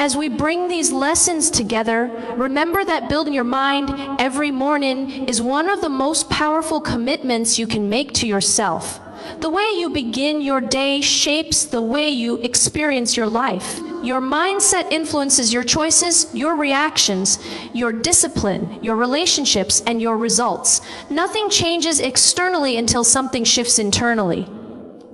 As we bring these lessons together, remember that building your mind every morning is one of the most powerful commitments you can make to yourself. The way you begin your day shapes the way you experience your life. Your mindset influences your choices, your reactions, your discipline, your relationships, and your results. Nothing changes externally until something shifts internally.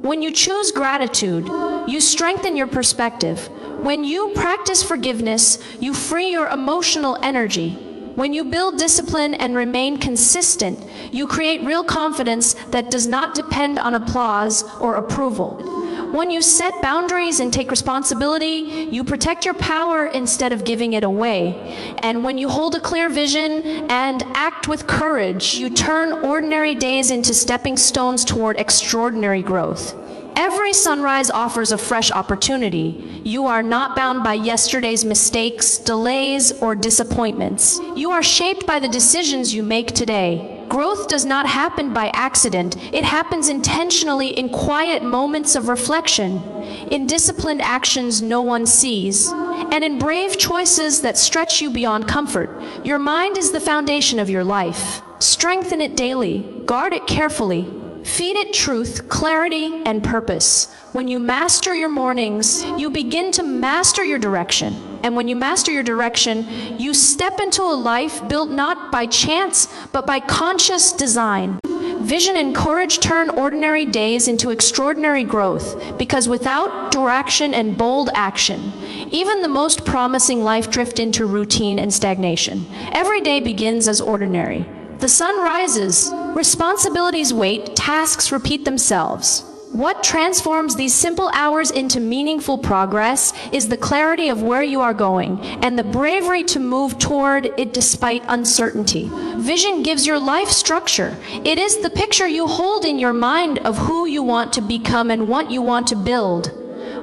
When you choose gratitude, you strengthen your perspective. When you practice forgiveness, you free your emotional energy. When you build discipline and remain consistent, you create real confidence that does not depend on applause or approval. When you set boundaries and take responsibility, you protect your power instead of giving it away. And when you hold a clear vision and act with courage, you turn ordinary days into stepping stones toward extraordinary growth. Every sunrise offers a fresh opportunity. You are not bound by yesterday's mistakes, delays, or disappointments. You are shaped by the decisions you make today. Growth does not happen by accident. It happens intentionally in quiet moments of reflection, in disciplined actions no one sees, and in brave choices that stretch you beyond comfort. Your mind is the foundation of your life. Strengthen it daily. Guard it carefully. Feed it truth, clarity, and purpose. When you master your mornings, you begin to master your direction. And when you master your direction, you step into a life built not by chance, but by conscious design. Vision and courage turn ordinary days into extraordinary growth, because without direction and bold action, even the most promising life drift into routine and stagnation. Every day begins as ordinary. The sun rises, responsibilities wait, tasks repeat themselves. What transforms these simple hours into meaningful progress is the clarity of where you are going and the bravery to move toward it despite uncertainty. Vision gives your life structure. It is the picture you hold in your mind of who you want to become and what you want to build.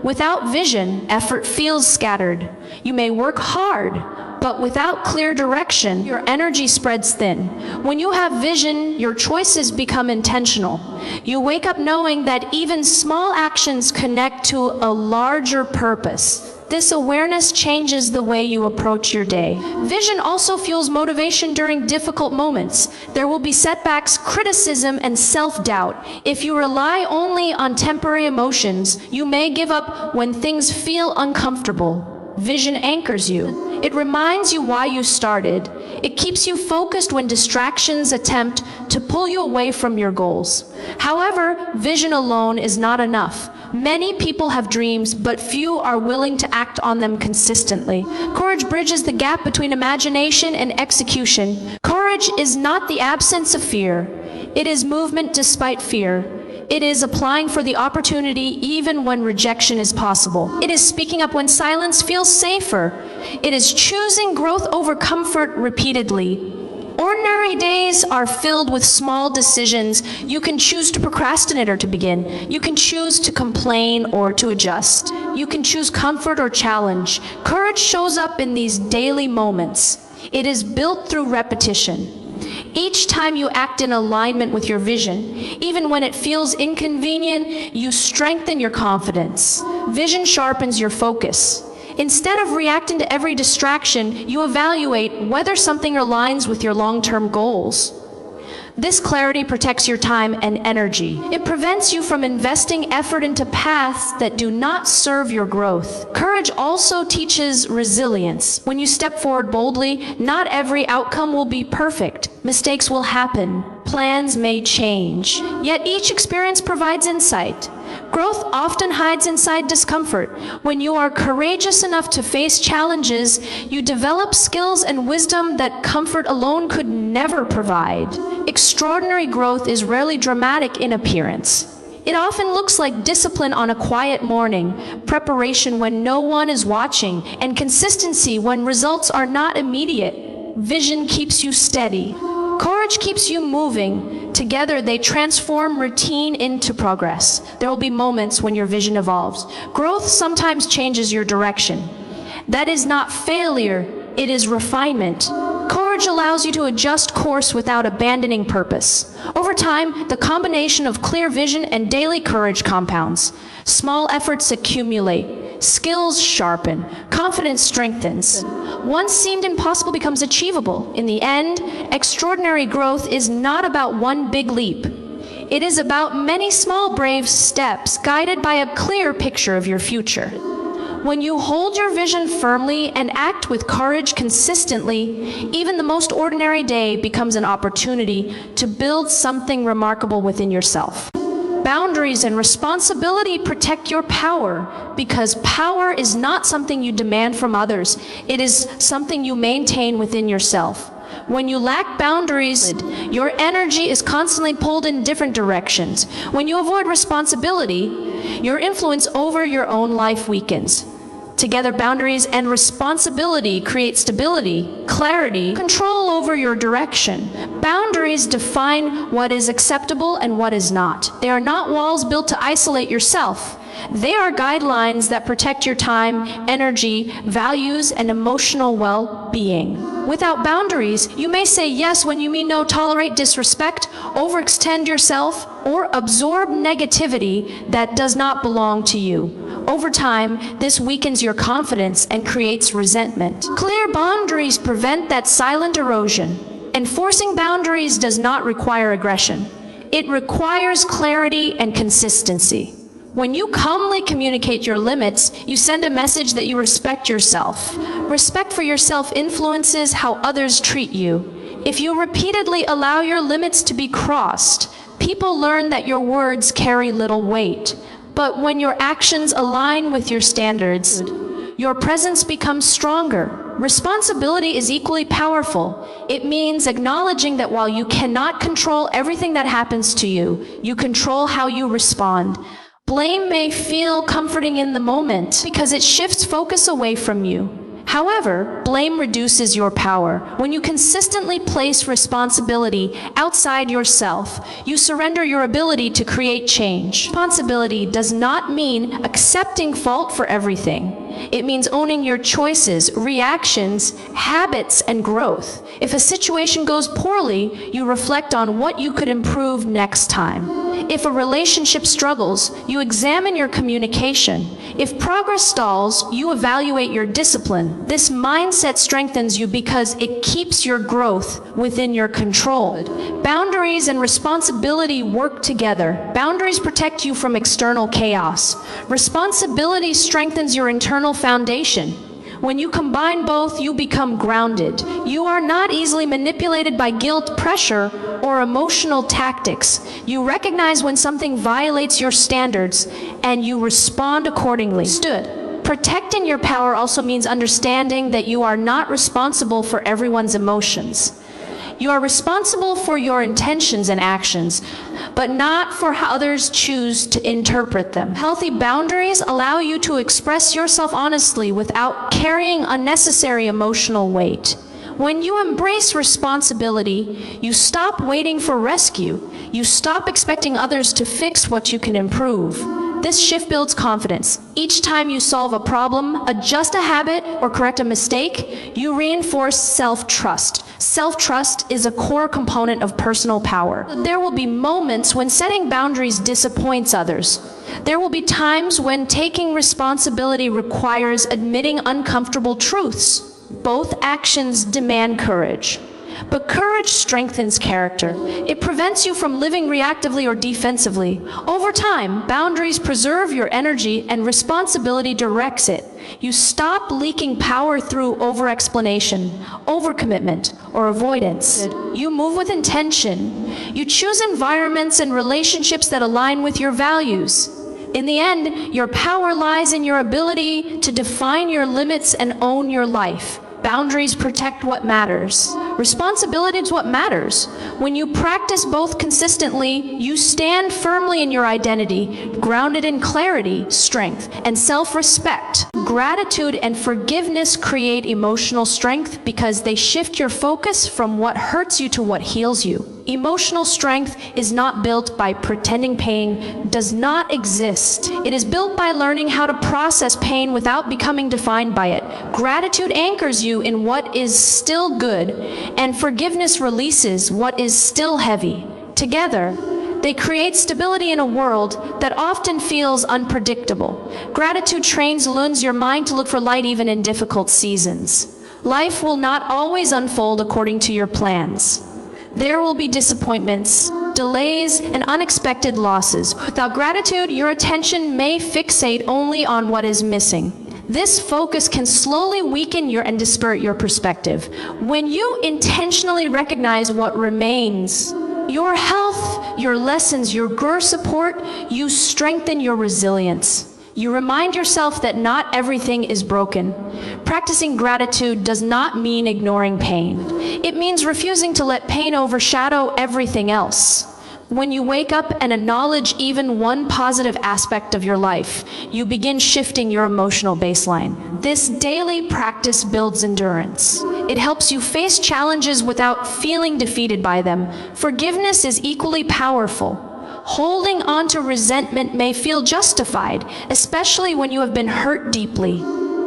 Without vision, effort feels scattered. You may work hard, but without clear direction, your energy spreads thin. When you have vision, your choices become intentional. You wake up knowing that even small actions connect to a larger purpose. This awareness changes the way you approach your day. Vision also fuels motivation during difficult moments. There will be setbacks, criticism, and self-doubt. If you rely only on temporary emotions, you may give up when things feel uncomfortable. Vision anchors you. It reminds you why you started. It keeps you focused when distractions attempt to pull you away from your goals. However, vision alone is not enough. Many people have dreams, but few are willing to act on them consistently. Courage bridges the gap between imagination and execution. Courage is not the absence of fear. It is movement despite fear. It is applying for the opportunity even when rejection is possible. It is speaking up when silence feels safer. It is choosing growth over comfort repeatedly. Ordinary days are filled with small decisions. You can choose to procrastinate or to begin. You can choose to complain or to adjust. You can choose comfort or challenge. Courage shows up in these daily moments. It is built through repetition. Each time you act in alignment with your vision, even when it feels inconvenient, you strengthen your confidence. Vision sharpens your focus. Instead of reacting to every distraction, you evaluate whether something aligns with your long-term goals. This clarity protects your time and energy. It prevents you from investing effort into paths that do not serve your growth. Courage also teaches resilience. When you step forward boldly, not every outcome will be perfect. Mistakes will happen. Plans may change. Yet each experience provides insight. Growth often hides inside discomfort. When you are courageous enough to face challenges, you develop skills and wisdom that comfort alone could never provide. Extraordinary growth is rarely dramatic in appearance. It often looks like discipline on a quiet morning, preparation when no one is watching, and consistency when results are not immediate. Vision keeps you steady. Courage keeps you moving. Together, they transform routine into progress. There will be moments when your vision evolves. Growth sometimes changes your direction. That is not failure, it is refinement. Courage allows you to adjust course without abandoning purpose. Over time, the combination of clear vision and daily courage compounds. Small efforts accumulate. Skills sharpen. Confidence strengthens. What seemed impossible becomes achievable. In the end, extraordinary growth is not about one big leap. It is about many small, brave steps guided by a clear picture of your future. When you hold your vision firmly and act with courage consistently, even the most ordinary day becomes an opportunity to build something remarkable within yourself. Boundaries and responsibility protect your power, because power is not something you demand from others. It is something you maintain within yourself. When you lack boundaries, your energy is constantly pulled in different directions. When you avoid responsibility, your influence over your own life weakens. Together, boundaries and responsibility create stability, clarity, control over your direction. Boundaries define what is acceptable and what is not. They are not walls built to isolate yourself. They are guidelines that protect your time, energy, values, and emotional well-being. Without boundaries, you may say yes when you mean no, tolerate disrespect, overextend yourself, or absorb negativity that does not belong to you. Over time, this weakens your confidence and creates resentment. Clear boundaries prevent that silent erosion. Enforcing boundaries does not require aggression. It requires clarity and consistency. When you calmly communicate your limits, you send a message that you respect yourself. Respect for yourself influences how others treat you. If you repeatedly allow your limits to be crossed, people learn that your words carry little weight. But when your actions align with your standards, your presence becomes stronger. Responsibility is equally powerful. It means acknowledging that while you cannot control everything that happens to you, you control how you respond. Blame may feel comforting in the moment because it shifts focus away from you. However, blame reduces your power. When you consistently place responsibility outside yourself, you surrender your ability to create change. Responsibility does not mean accepting fault for everything. It means owning your choices, reactions, habits, and growth. If a situation goes poorly, you reflect on what you could improve next time. If a relationship struggles, you examine your communication. If progress stalls, you evaluate your discipline. This mindset strengthens you because it keeps your growth within your control. Boundaries and responsibility work together. Boundaries protect you from external chaos. Responsibility strengthens your internal foundation. When you combine both, you become grounded. You are not easily manipulated by guilt, pressure, or emotional tactics. You recognize when something violates your standards, and you respond accordingly. Protecting your power also means understanding that you are not responsible for everyone's emotions. You are responsible for your intentions and actions, but not for how others choose to interpret them. Healthy boundaries allow you to express yourself honestly without carrying unnecessary emotional weight. When you embrace responsibility, you stop waiting for rescue. You stop expecting others to fix what you can improve. This shift builds confidence. Each time you solve a problem, adjust a habit, or correct a mistake, you reinforce self-trust. Self-trust is a core component of personal power. There will be moments when setting boundaries disappoints others. There will be times when taking responsibility requires admitting uncomfortable truths. Both actions demand courage. But courage strengthens character. It prevents you from living reactively or defensively. Over time, boundaries preserve your energy and responsibility directs it. You stop leaking power through over-explanation, overcommitment, or avoidance. You move with intention. You choose environments and relationships that align with your values. In the end, your power lies in your ability to define your limits and own your life. Boundaries protect what matters. Responsibility is what matters. When you practice both consistently, you stand firmly in your identity, grounded in clarity, strength, and self-respect. Gratitude and forgiveness create emotional strength because they shift your focus from what hurts you to what heals you. Emotional strength is not built by pretending pain does not exist. It is built by learning how to process pain without becoming defined by it. Gratitude anchors you in what is still good, and forgiveness releases what is still heavy. Together, They create stability in a world that often feels unpredictable. Gratitude lures your mind to look for light even in difficult seasons. Life will not always unfold according to your plans. There will be disappointments, delays, and unexpected losses. Without gratitude, your attention may fixate only on what is missing. This focus can slowly weaken and distort your perspective. When you intentionally recognize what remains, your health, your lessons, your growth support, you strengthen your resilience. You remind yourself that not everything is broken. Practicing gratitude does not mean ignoring pain. It means refusing to let pain overshadow everything else. When you wake up and acknowledge even one positive aspect of your life, you begin shifting your emotional baseline. This daily practice builds endurance. It helps you face challenges without feeling defeated by them. Forgiveness is equally powerful. Holding on to resentment may feel justified, especially when you have been hurt deeply.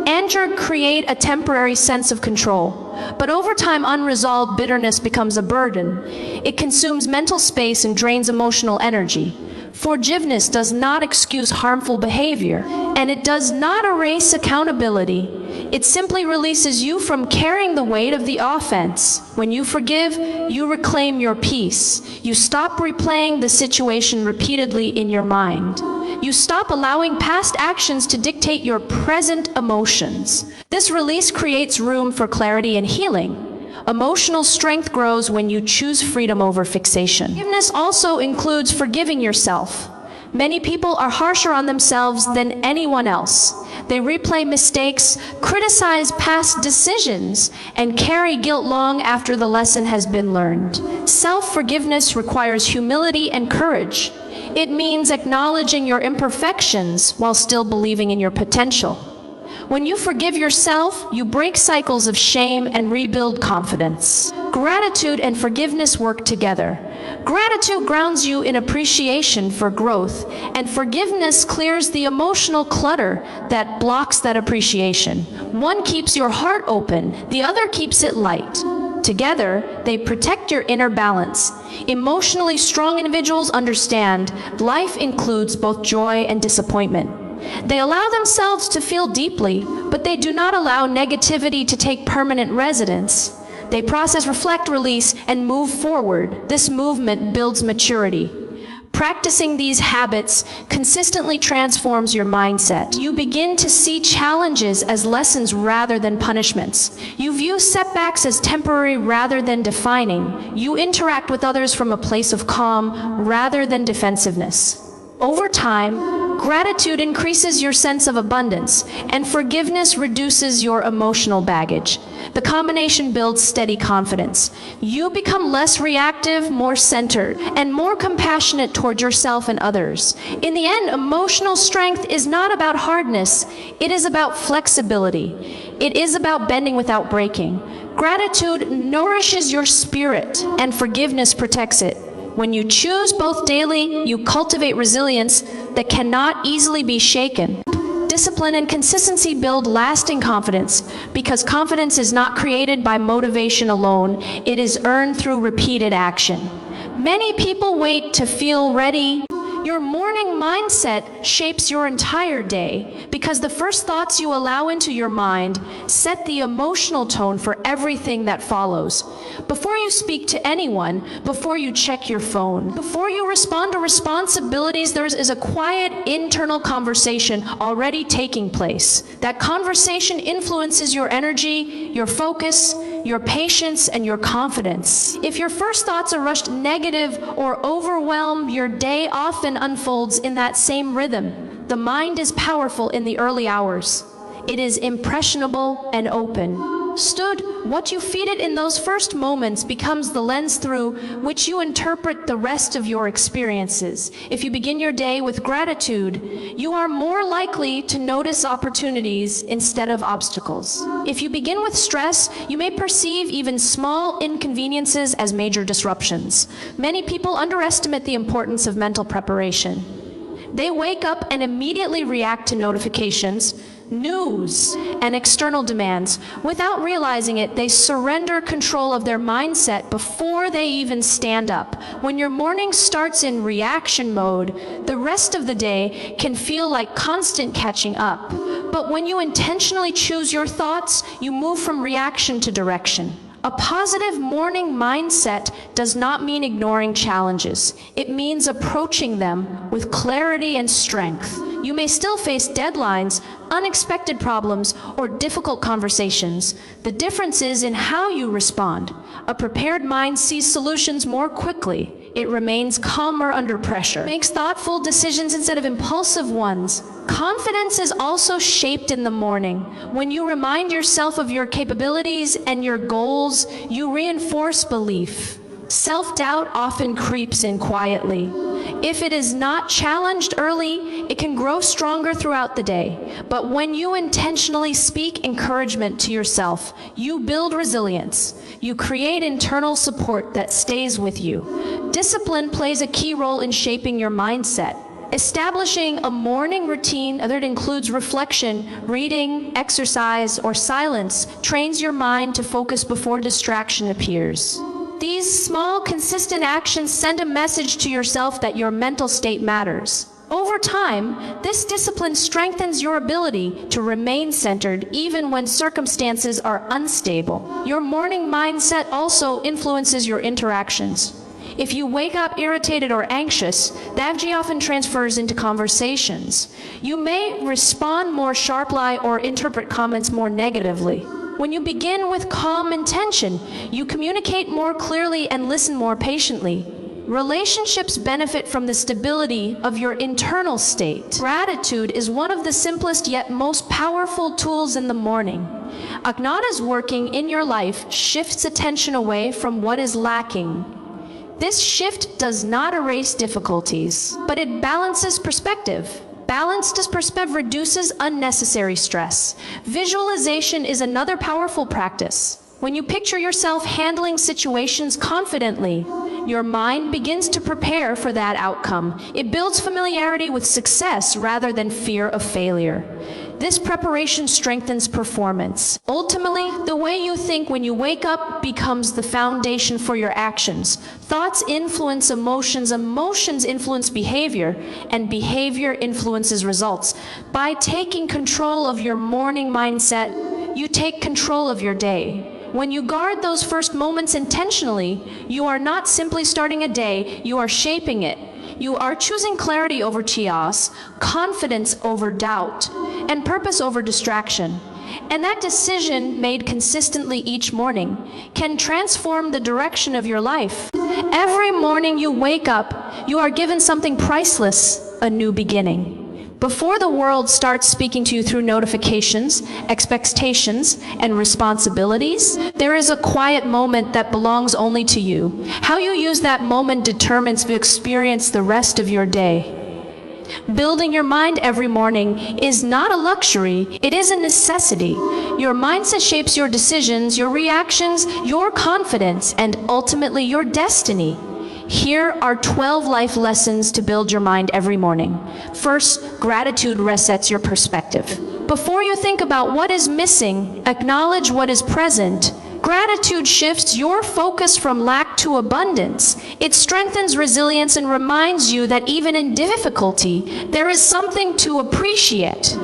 Anger creates a temporary sense of control, but over time, unresolved bitterness becomes a burden. It consumes mental space and drains emotional energy. Forgiveness does not excuse harmful behavior, and it does not erase accountability. It simply releases you from carrying the weight of the offense. When you forgive, you reclaim your peace. You stop replaying the situation repeatedly in your mind. You stop allowing past actions to dictate your present emotions. This release creates room for clarity and healing. Emotional strength grows when you choose freedom over fixation. Forgiveness also includes forgiving yourself. Many people are harsher on themselves than anyone else. They replay mistakes, criticize past decisions, and carry guilt long after the lesson has been learned. Self-forgiveness requires humility and courage. It means acknowledging your imperfections while still believing in your potential. When you forgive yourself, you break cycles of shame and rebuild confidence. Gratitude and forgiveness work together. Gratitude grounds you in appreciation for growth, and forgiveness clears the emotional clutter that blocks that appreciation. One keeps your heart open, the other keeps it light. Together, they protect your inner balance. Emotionally strong individuals understand life includes both joy and disappointment. They allow themselves to feel deeply, but they do not allow negativity to take permanent residence. They process, reflect, release, and move forward. This movement builds maturity. Practicing these habits consistently transforms your mindset. You begin to see challenges as lessons rather than punishments. You view setbacks as temporary rather than defining. You interact with others from a place of calm rather than defensiveness. Over time, gratitude increases your sense of abundance, and forgiveness reduces your emotional baggage. The combination builds steady confidence. You become less reactive, more centered, and more compassionate toward yourself and others. In the end, emotional strength is not about hardness. It is about flexibility. It is about bending without breaking. Gratitude nourishes your spirit, and forgiveness protects it. When you choose both daily, you cultivate resilience that cannot easily be shaken. Discipline and consistency build lasting confidence, because confidence is not created by motivation alone. It is earned through repeated action. Many people wait to feel ready. Your morning mindset shapes your entire day, because the first thoughts you allow into your mind set the emotional tone for everything that follows. Before you speak to anyone, before you check your phone, before you respond to responsibilities, there is a quiet internal conversation already taking place. That conversation influences your energy, your focus, your patience, and your confidence. If your first thoughts are rushed negative or overwhelmed, your day often unfolds in that same rhythm. The mind is powerful in the early hours. It is impressionable and open. What you feed it in those first moments becomes the lens through which you interpret the rest of your experiences. If you begin your day with gratitude, you are more likely to notice opportunities instead of obstacles. If you begin with stress, you may perceive even small inconveniences as major disruptions. Many people underestimate the importance of mental preparation. They wake up and immediately react to notifications, news, and external demands. Without realizing it, they surrender control of their mindset before they even stand up. When your morning starts in reaction mode, the rest of the day can feel like constant catching up. But when you intentionally choose your thoughts, you move from reaction to direction. A positive morning mindset does not mean ignoring challenges. It means approaching them with clarity and strength. You may still face deadlines, unexpected problems, or difficult conversations. The difference is in how you respond. A prepared mind sees solutions more quickly. It remains calmer under pressure, makes thoughtful decisions instead of impulsive ones. Confidence is also shaped in the morning. When you remind yourself of your capabilities and your goals, you reinforce belief. Self-doubt often creeps in quietly. If it is not challenged early, it can grow stronger throughout the day. But when you intentionally speak encouragement to yourself, you build resilience. You create internal support that stays with you. Discipline plays a key role in shaping your mindset. Establishing a morning routine that includes reflection, reading, exercise, or silence trains your mind to focus before distraction appears. These small, consistent actions send a message to yourself that your mental state matters. Over time, this discipline strengthens your ability to remain centered even when circumstances are unstable. Your morning mindset also influences your interactions. If you wake up irritated or anxious, that often transfers into conversations. You may respond more sharply or interpret comments more negatively. When you begin with calm intention, you communicate more clearly and listen more patiently. Relationships benefit from the stability of your internal state. Gratitude is one of the simplest yet most powerful tools in the morning. Acknowledging working in your life shifts attention away from what is lacking. This shift does not erase difficulties, but it balances perspective. Balanced perspective reduces unnecessary stress. Visualization is another powerful practice. When you picture yourself handling situations confidently, your mind begins to prepare for that outcome. It builds familiarity with success rather than fear of failure. This preparation strengthens performance. Ultimately, the way you think when you wake up becomes the foundation for your actions. Thoughts influence emotions, emotions influence behavior, and behavior influences results. By taking control of your morning mindset, you take control of your day. When you guard those first moments intentionally, you are not simply starting a day, you are shaping it. You are choosing clarity over chaos, confidence over doubt, and purpose over distraction. And that decision, made consistently each morning, can transform the direction of your life. Every morning you wake up, you are given something priceless, a new beginning. Before the world starts speaking to you through notifications, expectations, and responsibilities, there is a quiet moment that belongs only to you. How you use that moment determines the experience the rest of your day. Building your mind every morning is not a luxury, it is a necessity. Your mindset shapes your decisions, your reactions, your confidence, and ultimately your destiny. Here are 12 life lessons to build your mind every morning. First, gratitude resets your perspective. Before you think about what is missing, acknowledge what is present. Gratitude shifts your focus from lack to abundance. It strengthens resilience and reminds you that even in difficulty, there is something to appreciate.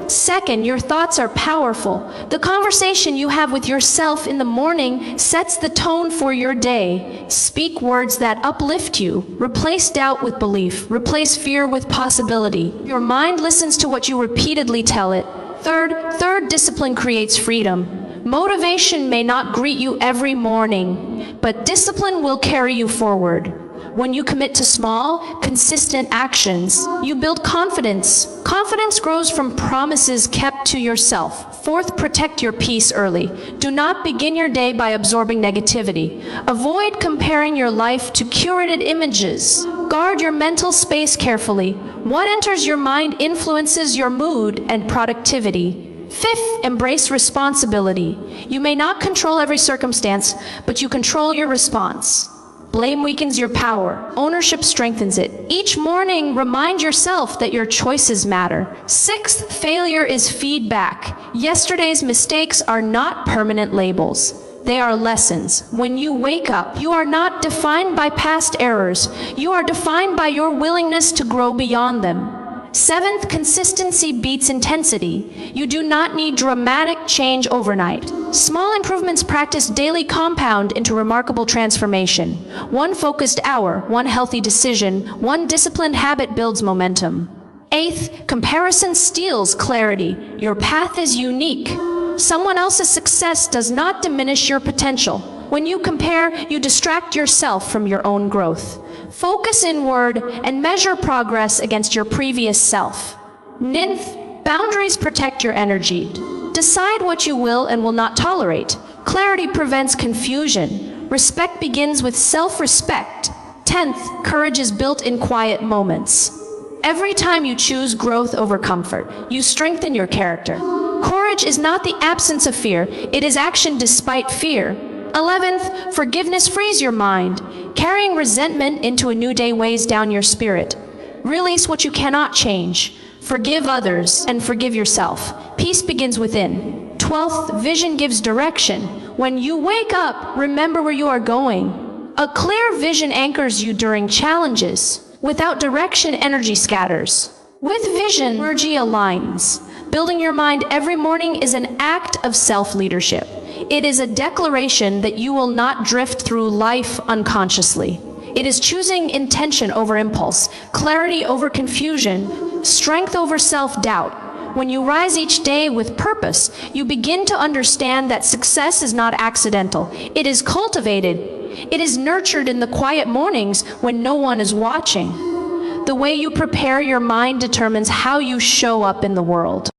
Second, your thoughts are powerful. The conversation you have with yourself in the morning sets the tone for your day. Speak words that uplift you. Replace doubt with belief. Replace fear with possibility. Your mind listens to what you repeatedly tell it. Third, discipline creates freedom. Motivation may not greet you every morning, but discipline will carry you forward. When you commit to small, consistent actions, you build confidence. Confidence grows from promises kept to yourself. Fourth, protect your peace early. Do not begin your day by absorbing negativity. Avoid comparing your life to curated images. Guard your mental space carefully. What enters your mind influences your mood and productivity. Fifth, embrace responsibility. You may not control every circumstance, but you control your response. Blame weakens your power. Ownership strengthens it. Each morning, remind yourself that your choices matter. Sixth, failure is feedback. Yesterday's mistakes are not permanent labels. They are lessons. When you wake up, you are not defined by past errors. You are defined by your willingness to grow beyond them. Seventh, consistency beats intensity. You do not need dramatic change overnight. Small improvements practiced daily compound into remarkable transformation. One focused hour, one healthy decision, one disciplined habit builds momentum. Eighth, comparison steals clarity. Your path is unique. Someone else's success does not diminish your potential. When you compare, you distract yourself from your own growth. Focus inward and measure progress against your previous self. Ninth, boundaries protect your energy. Decide what you will and will not tolerate. Clarity prevents confusion. Respect begins with self-respect. 10th, courage is built in quiet moments. Every time you choose growth over comfort, you strengthen your character. Courage is not the absence of fear, it is action despite fear. 11th, forgiveness frees your mind. Carrying resentment into a new day weighs down your spirit. Release what you cannot change. Forgive others and forgive yourself. Peace begins within. 12th, vision gives direction. When you wake up, remember where you are going. A clear vision anchors you during challenges. Without direction, energy scatters. With vision, energy aligns. Building your mind every morning is an act of self-leadership. It is a declaration that you will not drift through life unconsciously. It is choosing intention over impulse, clarity over confusion, strength over self-doubt. When you rise each day with purpose, you begin to understand that success is not accidental. It is cultivated. It is nurtured in the quiet mornings when no one is watching. The way you prepare your mind determines how you show up in the world.